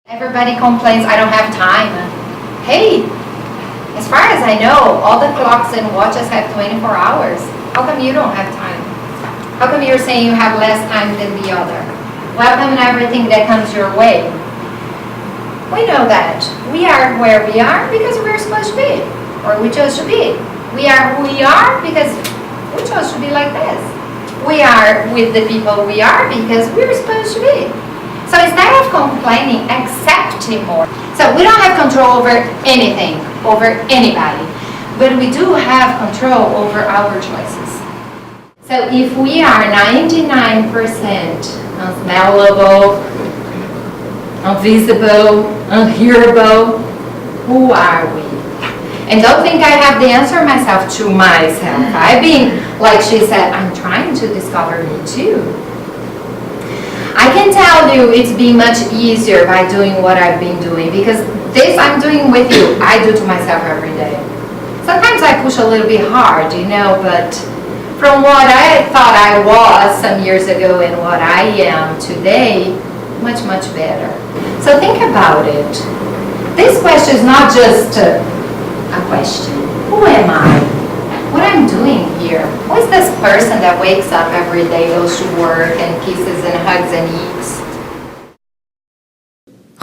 Everybody complains, I don't have time. Hey, as far as I know, all the clocks and watches have 24 hours. How come you don't have time? How come you're saying you have less time than the other? Welcome everything that comes your way. We know that. We are where we are because we're supposed to be, or we chose to be. We are who we are because we chose to be like this. We are with the people we are because we're supposed to be. So instead of complaining, accept it more. So we don't have control over anything, over anybody, but we do have control over our choices. So if we are 99% unsmellable, invisible, unhearable, who are we? And don't think I have the answer myself to myself. I've been, like she said, I'm trying to discover me too. I can tell you it's been much easier by doing what I've been doing, because this I'm doing with you, I do to myself every day. Sometimes I push a little bit hard, but from what I thought I was some years ago and what I am today, much, much better. So think about it. This question is not just a question. Who am I? What I'm doing here? Who is this person that wakes up every day, goes to work, and kisses and hugs and eats?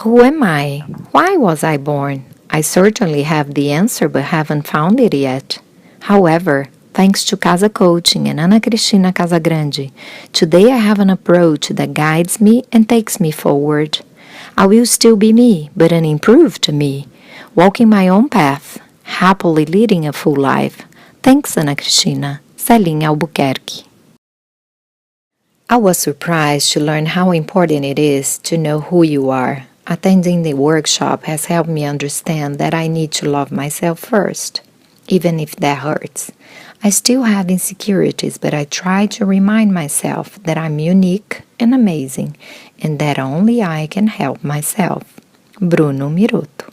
Who am I? Why was I born? I certainly have the answer, but haven't found it yet. However, thanks to Casa Coaching and Cristina Casagrande, today I have an approach that guides me and takes me forward. I will still be me, but an improved me, walking my own path, happily leading a full life. Thanks, Ana Cristina. Celinha Albuquerque. I was surprised to learn how important it is to know who you are. Attending the workshop has helped me understand that I need to love myself first, even if that hurts. I still have insecurities, but I try to remind myself that I'm unique and amazing, and that only I can help myself. Bruno Miruto.